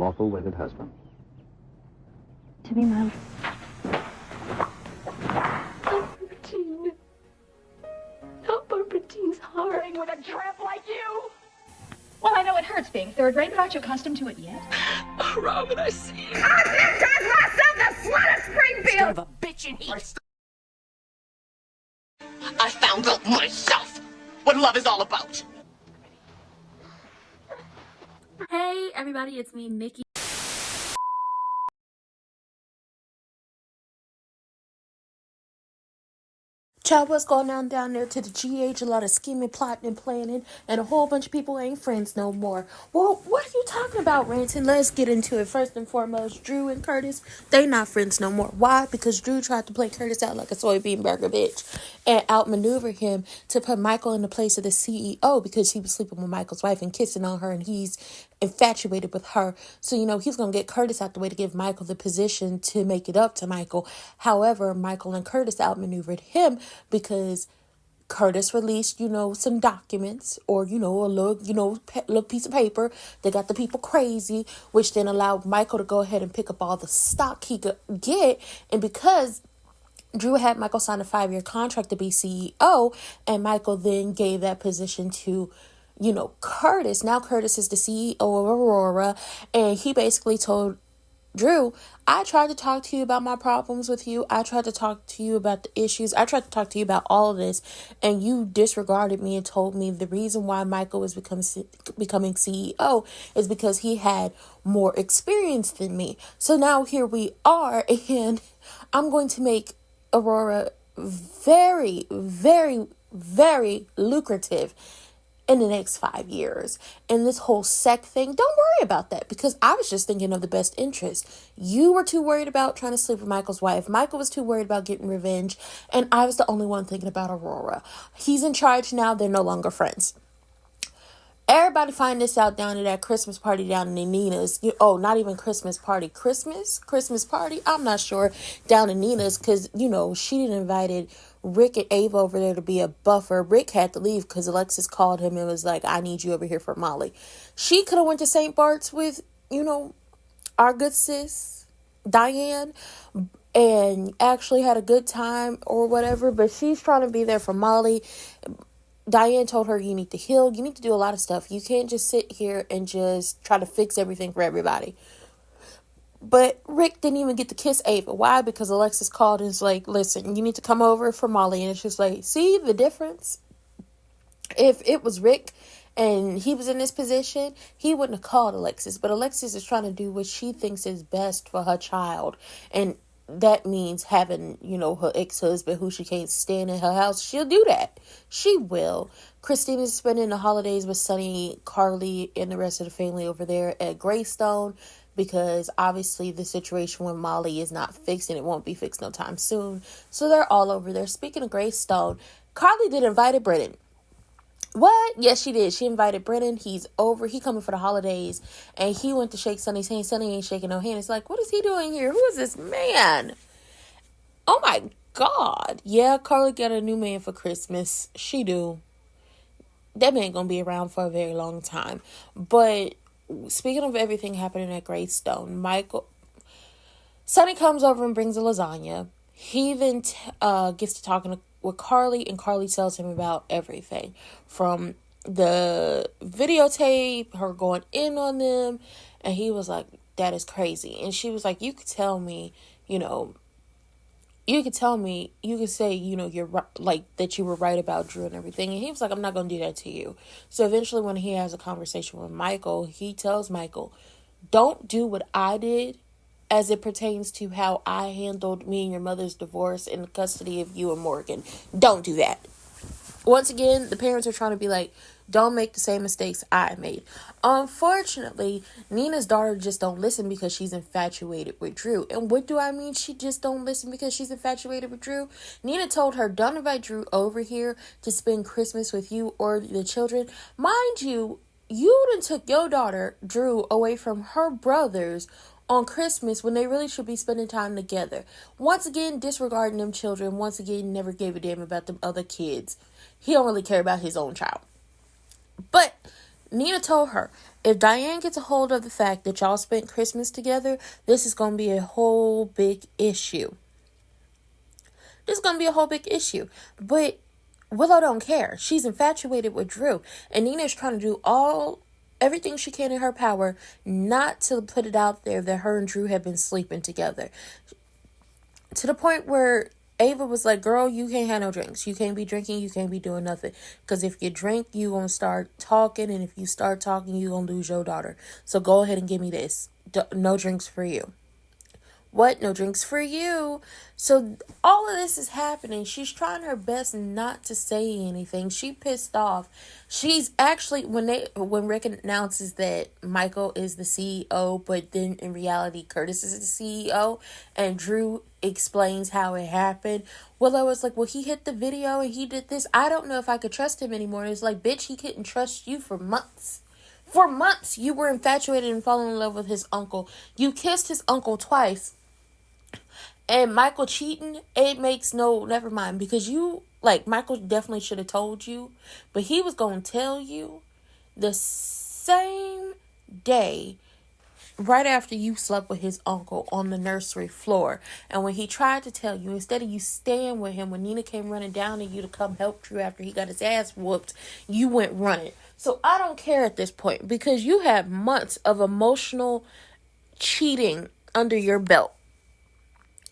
lawful wedded husband. To be my... Barbara not Barbara Jean's heart. With a tramp like you? Well, I know it hurts being third rate, but aren't you accustomed to it yet? Oh, Robin, I see you. I myself the slut of Springfield! Son of a bitch in heat. I found out myself what love is all about. Hey everybody, it's me, Nikki. Child, what's going on down there to the GH? A lot of scheming, plotting, and planning, and a whole bunch of people ain't friends no more. Well, what are you talking about, Ranton? Let's get into it. First and foremost, Drew and Curtis, they not friends no more. Why? Because Drew tried to play Curtis out like a soybean burger bitch and outmaneuver him to put Michael in the place of the CEO because he was sleeping with Michael's wife and kissing on her, and he's infatuated with her. So, he's going to get Curtis out the way to give Michael the position to make it up to Michael. However, Michael and Curtis outmaneuvered him because Curtis released, some documents or, a little piece of paper that got the people crazy, which then allowed Michael to go ahead and pick up all the stock he could get. And because Drew had Michael sign a 5-year contract to be CEO, and Michael then gave that position to Curtis. Now Curtis is the CEO of Aurora, and he basically told Drew, I tried to talk to you about my problems with you. I tried to talk to you about the issues. I tried to talk to you about all of this, and you disregarded me and told me the reason why Michael was becoming CEO is because he had more experience than me. So now here we are, and I'm going to make Aurora very, very, very lucrative in the next 5 years. And this whole sec thing, don't worry about that, because I was just thinking of the best interest. You were too worried about trying to sleep with Michael's wife. Michael was too worried about getting revenge, and I was the only one thinking about Aurora. He's in charge now. They're no longer friends. Everybody find this out down at that Christmas party down in Nina's. Not even Christmas party. Christmas party? I'm not sure. Down in Nina's, because, she didn't invited Rick and Ava over there to be a buffer. Rick had to leave because Alexis called him and was like, I need you over here for Molly. She could have went to St. Bart's with, our good sis, Diane, and actually had a good time or whatever, but she's trying to be there for Molly. Diane told her, you need to heal. You need to do a lot of stuff. You can't just sit here and just try to fix everything for everybody. But Rick didn't even get to kiss Ava. Why? Because Alexis called and was like, listen, you need to come over for Molly. And it's just like, see the difference? If it was Rick and he was in this position, he wouldn't have called Alexis. But Alexis is trying to do what she thinks is best for her child. And that means having, her ex-husband who she can't stand in her house. She'll do that. She will. Christina's spending the holidays with Sonny, Carly, and the rest of the family over there at Greystone, because obviously the situation with Molly is not fixed and it won't be fixed no time soon. So they're all over there. Speaking of Greystone, Carly did invite Brennan. What? Yes, she did. She invited Brennan. He's over. He coming for the holidays. And he went to shake Sonny's hand. Sonny ain't shaking no hand. It's like, what is he doing here? Who is this man? Oh my God. Yeah, Carly got a new man for Christmas. She do. That man gonna be around for a very long time. But speaking of everything happening at Greystone, Sonny comes over and brings a lasagna. He then gets to talking with Carly, and Carly tells him about everything from the videotape, her going in on them, and he was like, that is crazy. And she was like, you could tell me, you could say, you're right, like that you were right about Drew and everything. And he was like, I'm not going to do that to you. So eventually when he has a conversation with Michael, he tells Michael, don't do what I did as it pertains to how I handled me and your mother's divorce and the custody of you and Morgan. Don't do that. Once again, the parents are trying to be like, don't make the same mistakes I made. Unfortunately, Nina's daughter just don't listen because she's infatuated with Drew. And what do I mean she just don't listen because she's infatuated with Drew? Nina told her, don't invite Drew over here to spend Christmas with you or the children. Mind you, you done took your daughter, Drew, away from her brothers on Christmas when they really should be spending time together. Once again, disregarding them children. Once again, never gave a damn about them other kids. He don't really care about his own child. But Nina told her, If Diane gets a hold of the fact that y'all spent Christmas together, this is going to be a whole big issue. This is going to be a whole big issue. But Willow don't care. She's infatuated with Drew. And Nina's trying to do everything she can in her power not to put it out there that her and Drew have been sleeping together. To the point where Ava was like, girl, you can't have no drinks. You can't be drinking. You can't be doing nothing. Because if you drink, you going to start talking. And if you start talking, you going to lose your daughter. So go ahead and give me this. No drinks for you. What? No drinks for you. So all of this is happening. She's trying her best not to say anything. She pissed off. She's actually, when Rick announces that Michael is the CEO, but then in reality Curtis is the CEO, and Drew explains how it happened, Willow was like, well, he hit the video and he did this. I don't know if I could trust him anymore. And it's like, bitch, he couldn't trust you for months. For months, you were infatuated and falling in love with his uncle. You kissed his uncle twice. And Michael cheating, never mind. Because Michael definitely should have told you. But he was going to tell you the same day, right after you slept with his uncle on the nursery floor. And when he tried to tell you, instead of you staying with him, when Nina came running down to you to come help Drew after he got his ass whooped, you went running. So I don't care at this point, because you have months of emotional cheating under your belt.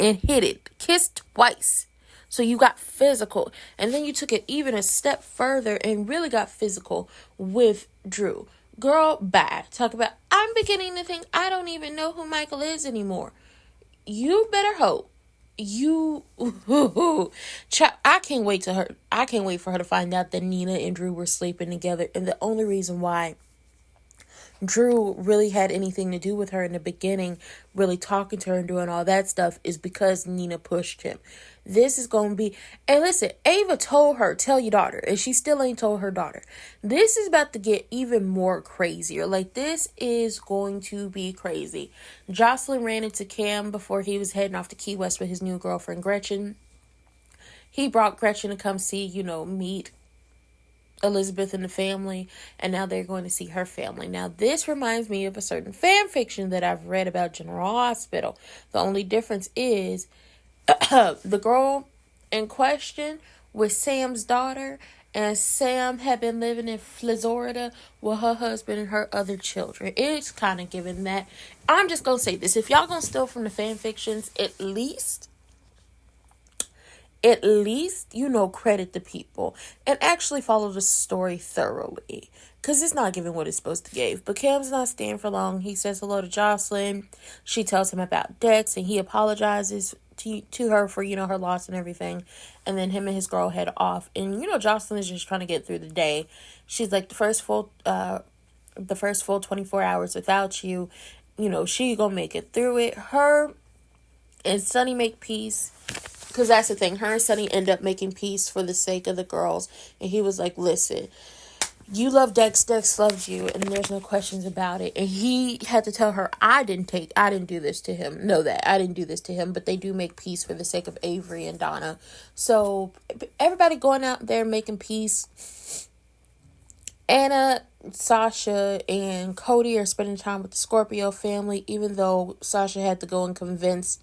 And hit it. Kissed twice. So you got physical. And then you took it even a step further and really got physical with Drew. Girl, bye. Talk about, I'm beginning to think I don't even know who Michael is anymore. You better hope. I can't wait for her to find out that Nina and Drew were sleeping together. And the only reason why Drew really had anything to do with her in the beginning, really talking to her and doing all that stuff, is because Nina pushed him. This is going to be, and listen, Ava told her, tell your daughter, and she still ain't told her daughter. This is about to get even more crazier. This is going to be crazy. Jocelyn ran into Cam before he was heading off to Key West with his new girlfriend, Gretchen. He brought Gretchen to come meet Elizabeth and the family, and now they're going to see her family. Now, this reminds me of a certain fan fiction that I've read about General Hospital. The only difference is the girl in question was Sam's daughter, and Sam had been living in Florida with her husband and her other children. It's kind of giving that. I'm just going to say this. If y'all going to steal from the fan fictions, at least, credit the people and actually follow the story thoroughly, because it's not giving what it's supposed to give. But Cam's not staying for long. He says hello to Jocelyn. She tells him about Dex, and he apologizes to her for, her loss and everything. And then him and his girl head off. And, Jocelyn is just trying to get through the day. She's like, the first full 24 hours without you, she gonna make it through it. Her and Sunny make peace. Because that's the thing. Her and Sunny end up making peace for the sake of the girls. And he was like, listen, you love Dex. Dex loves you. And there's no questions about it. And he had to tell her, I didn't do this to him. Know that. I didn't do this to him. But they do make peace for the sake of Avery and Donna. So everybody going out there making peace. Anna, Sasha, and Cody are spending time with the Scorpio family. Even though Sasha had to go and convince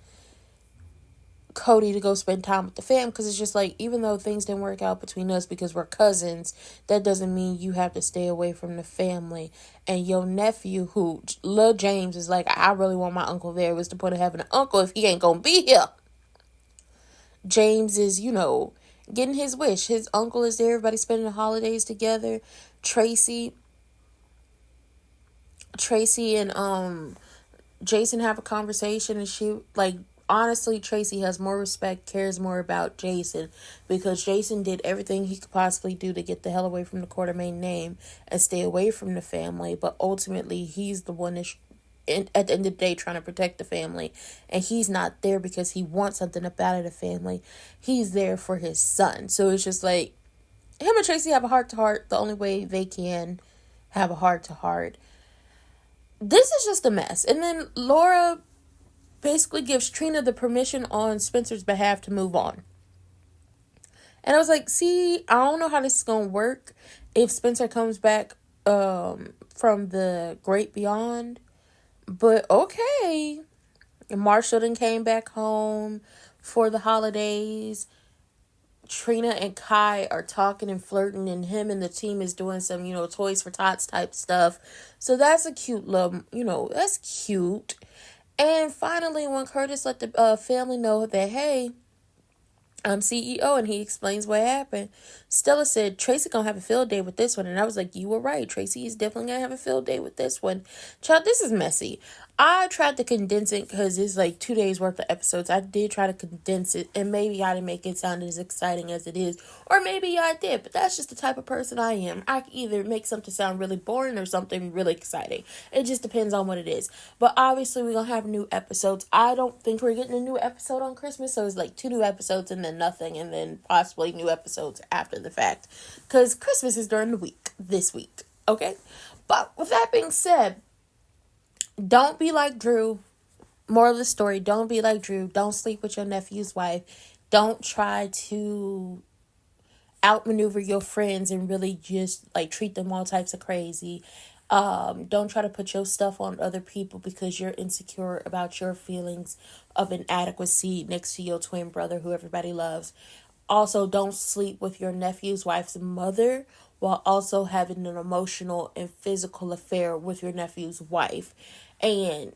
Cody to go spend time with the fam, because it's just like, even though things didn't work out between us because we're cousins, that doesn't mean you have to stay away from the family. And your nephew, who Lil James, is like, I really want my uncle there. What's the point of having an uncle if he ain't gonna be here? James is, getting his wish. His uncle is there. Everybody spending the holidays together. Tracy and Jason have a conversation, and she honestly, Tracy has more respect, cares more about Jason, because Jason did everything he could possibly do to get the hell away from the Quartermain name and stay away from the family. But ultimately, he's the one that's, at the end of the day, trying to protect the family. And he's not there because he wants something about the family. He's there for his son. So it's just like, him and Tracy have a heart-to-heart the only way they can have a heart-to-heart. This is just a mess. And then Laura basically gives Trina the permission on Spencer's behalf to move on. And I was like, see, I don't know how this is going to work if Spencer comes back from the great beyond. But okay. Marshall then came back home for the holidays. Trina and Kai are talking and flirting, and him and the team is doing some, Toys for Tots type stuff. So that's a cute little, that's cute. And finally, when Curtis let the family know that, hey, I'm CEO, and he explains what happened, Stella said, Tracy gonna have a field day with this one. And I was like, you were right. Tracy is definitely gonna have a field day with this one. Child, this is messy. I tried to condense it because it's like 2 days worth of episodes. I did try to condense it, and maybe I didn't make it sound as exciting as it is, or maybe I did, but that's just the type of person I am. I can either make something sound really boring or something really exciting. It just depends on what it is. But obviously we're gonna have new episodes. I don't think we're getting a new episode on Christmas, so it's like 2 new episodes and then nothing, and then possibly new episodes after the fact, because Christmas is during the week this week. Okay, but with that being said, don't be like Drew. Moral of the story, don't be like Drew. Don't sleep with your nephew's wife. Don't try to outmaneuver your friends and really just like treat them all types of crazy. Don't try to put your stuff on other people because you're insecure about your feelings of inadequacy next to your twin brother who everybody loves. Also, don't sleep with your nephew's wife's mother while also having an emotional and physical affair with your nephew's wife. And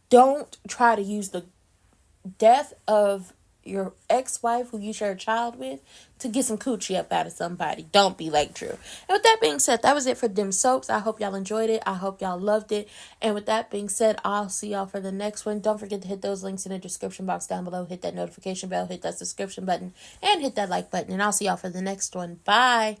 don't try to use the death of your ex-wife who you share a child with to get some coochie up out of somebody. Don't be like Drew. And with that being said, that was it for Them Soaps. I hope y'all enjoyed it. I hope y'all loved it. And with that being said, I'll see y'all for the next one. Don't forget to hit those links in the description box down below. Hit that notification bell, hit that subscription button, and hit that like button. And I'll see y'all for the next one. Bye.